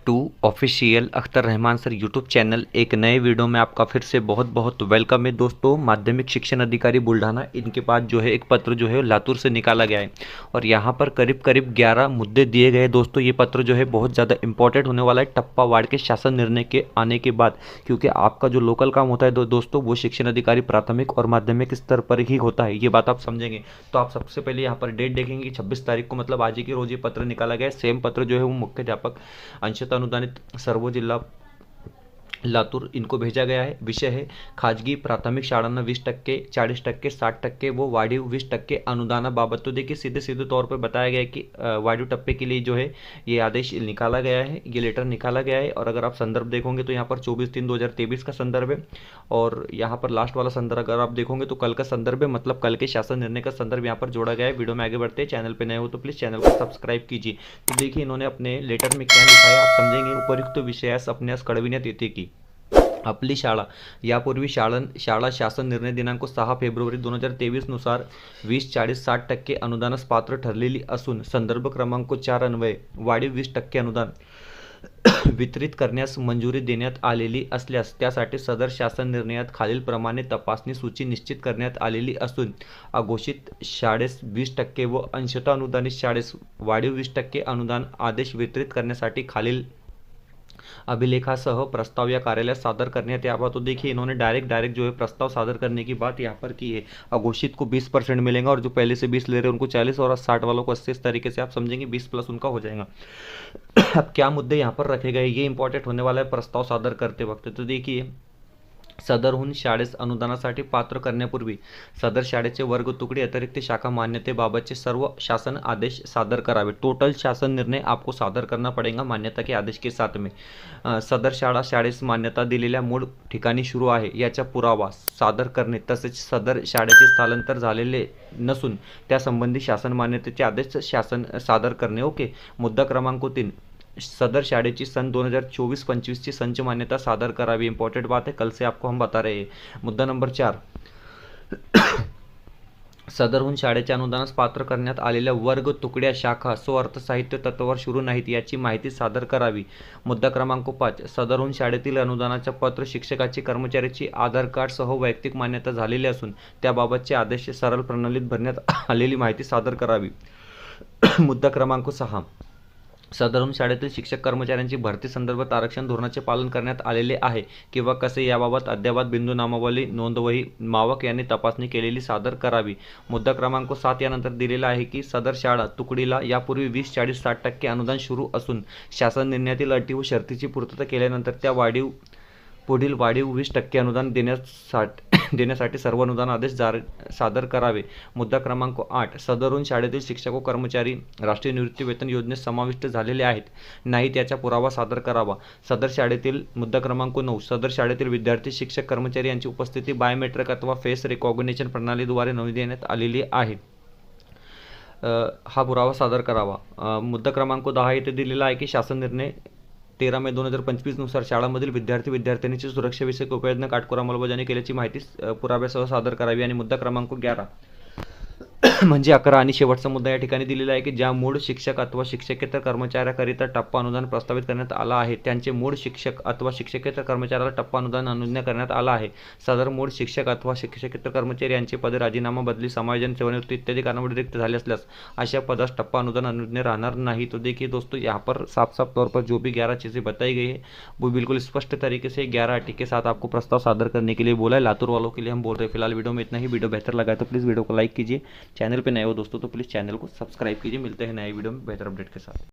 To official Akhtar Rahman sir YouTube channel. एक नए video में आपका फिर से बहुत बहुत वेलकम है दोस्तों। माध्यमिक शिक्षण अधिकारी बुल्ढाना, इनके पास जो है एक पत्र जो है लातूर से निकाला गया है और यहाँ पर करीब करीब 11 मुद्दे दिए गए दोस्तों। ये पत्र जो है बहुत ज़्यादा इंपॉर्टेंट होने वाला है टप्पा वार्ड के शासन निर्णय के आने के बाद, क्योंकि आपका जो लोकल काम होता है दोस्तों वो शिक्षण अधिकारी प्राथमिक और माध्यमिक स्तर पर ही होता है, ये बात आप समझेंगे। तो आप सबसे पहले यहाँ पर डेट देखेंगे 26 तारीख को, मतलब आज ही के रोज ये पत्र निकाला गया है। सेम पत्र जो है वो मुख्याध्यापक अंशतः अनुदानित सर्व जिल्हा लातूर इनको भेजा गया है। विषय है खाजगी प्राथमिक शाळांना 20%, 40%, 60% व वाढीव 20% अनुदानाबाबत। तो देखिए सीधे सीधे तौर पर बताया गया है कि वाढीव टप्पे के लिए जो है ये आदेश निकाला गया है, ये लेटर निकाला गया है। और अगर आप संदर्भ देखोगे तो यहाँ पर 24/3/2023 का संदर्भ है और यहाँ पर लास्ट वाला संदर्भ अगर आप देखोगे तो कल का संदर्भ है, मतलब कल के शासन निर्णय का संदर्भ यहाँ पर जोड़ा गया है। वीडियो में आगे बढ़ते हैं, चैनल पर नए हो तो प्लीज़ चैनल को सब्सक्राइब कीजिए। तो देखिए इन्होंने अपने लेटर में क्या लिखा है आप समझेंगे। उपयुक्त विषयास आपणास कळविण्यात येते की आपली शाळा यापूर्वी शाळा शासन निर्णय दिनांक 6 फेब्रुवारी 2023 नुसार 20, 40, 60% अनुदानास पात्र ठरलेली असून संदर्भ क्रमांक 4 अन्वये वाढीव 20% अनुदान वितरित करण्यास मंजुरी देण्यात आलेली असल्यास त्यासाठी सदर शासन निर्णयात खालीलप्रमाणे तपासणी सूची निश्चित करण्यात आलेली असून अघोषित शाळेस 20% व अंशतः अनुदानित शाळेस वाढीव 20% अनुदान आदेश वितरित करण्यासाठी खालील अभिलेखासह प्रस्ताव या कार्यालय सादर करने यावा। तो देखिए इन्होंने डायरेक्ट जो है प्रस्ताव सादर करने की बात यहाँ पर की है। अघोषित को 20% मिलेगा और जो पहले से 20 ले रहे हैं उनको 40 और 60 वालों को 80। इस तरीके से आप समझेंगे 20 प्लस उनका हो जाएगा। अब क्या मुद्दे यहाँ पर रखे गए ये इंपॉर्टेंट होने वाला है प्रस्ताव सादर करते वक्त। तो देखिए सदरहून शाळेस अनुदानासाठी पात्र करण्यापूर्वी सदर शाळेचे वर्ग तुकडी अतिरिक्त शाखा मान्यतेबाबतचे सर्व शासन आदेश सादर करावे। टोटल शासन निर्णय आपको सादर करना पड़ेगा मान्यता के आदेश के साथ में। सदर शाळा शाळेस मान्यता दिलेल्या मूळ ठिकाणी सुरू आहे याचा पुरावा सादर करणे, तसेच सदर शाळेचे स्थलांतर झालेले नसून त्यासंबंधी शासन मान्यतेचे आदेश शासन सादर करणे। ओके। मुद्दा क्रमांक 3, सदर शाळेची सन 2024-25 ची संच मान्यता सादर करावी। इंपॉर्टेंट बात है, कल से आपको हम बता रहे हैं। मुद्दा नंबर 4, सदरहून शाळेच्या अनुदानास पात्र करण्यात आलेल्या वर्ग तुकड्या शाखा स्वअर्थसाहित्य तत्वावर सुरू नाहीत याची माहिती सादर करावी। मुद्दा क्रमांक 5, सदरहून शाळेतील अनुदानाच्या पत्र शिक्षकाची कर्मचाऱ्याची आधार कार्ड सह वैयक्तिक मान्यता झालेली असून त्याबाबतचे आदेश सरळ प्रणालीत भरण्यात आलेली माहिती सादर करावी। मुद्दा क्रमांक 6, सदरहून शाळेतील शिक्षक कर्मचाऱ्यांची भरती संदर्भात आरक्षण धोरणाचे पालन करण्यात आलेले आहे किंवा कसे याबाबत अद्ययावत बिंदू नामावली नोंदवही मावक यांनी तपासणी केलेली सादर करावी। मुद्दा क्रमांक 7 यानंतर दिलेला आहे की सदर शाळा तुकडीला यापूर्वी 20, 40, 60% अनुदान सुरू असून शासन निर्णयातील अटी व शर्तीची पूर्तता केल्यानंतर त्या पुढील वाढीव 20% अनुदान देण्यासाठी सर्व अनुदान आदेश सादर करावे। मुद्दा क्रमांक 8, सदरहून शाळेतील शिक्षक व कर्मचारी राष्ट्रीय निवृत्ती वेतन योजनेत समाविष्ट झालेले आहेत नाहीत याचा पुरावा सादर करावा। सदर शाळेतील मुद्दा क्रमांक 9, सदर शाळेतील विद्यार्थी शिक्षक कर्मचारी यांची उपस्थिती बायोमेट्रिक अथवा फेस रिकॉग्निशन प्रणालीद्वारे नोंद देण्यात आलेली आहे, हा पुरावा सादर करावा। मुद्दा क्रमांक 10 येथे दिलेला आहे की शासन निर्णय 13 मे 2025 नुसार शाळांमधील विद्यार्थ्यांची सुरक्षेविषयक उपाययोजना काटकोर अंमलबजावणी केल्याची माहिती पुराव्यासह सादर करावी। आणि मुद्दा क्रमांक 11 म्हणजे 11 आणि शेवटचा मुद्दा या ठिकाणी दिलेला आहे की ज्या मूळ शिक्षक अथवा शिक्षकेतर कर्मचाऱ्याकरिता टप्पा अनुदान प्रस्तावित करण्यात आला आहे त्यांचे मूळ शिक्षक अथवा शिक्षकेतर कर्मचाऱ्याला टप्पा अनुदान अनुज्ञा करण्यात आला आहे। सदर मूळ शिक्षक अथवा शिक्षकेतर कर्मचारी यांचे पद राजीनामा, बदली, समायोजन, सेवानिवृत्ति इत्यादि कारणामुळे रिक्त झाले असल्यास अशा पदास टप्पा अनुदान अनुज्ञा रहना नहीं। तो देखिए दोस्तों यहाँ पर साफ साफ तौर पर जो भी 11 चीज़ें बताई गई है वो बिल्कुल स्पष्ट तरीके से 11 अटी के साथ आपको प्रस्ताव सादर करने के लिए बोला है। लातूर वालों के लिए हम बोल रहे हैं। फिलहाल वीडियो में इतना ही। वीडियो बेहतर लगा है तो प्लीज़ वीडियो को लाइक कीजिए, चैनल पे नए हो दोस्तों तो प्लीज़ चैनल को सब्सक्राइब कीजिए। मिलते हैं नए वीडियो में बेहतर अपडेट के साथ।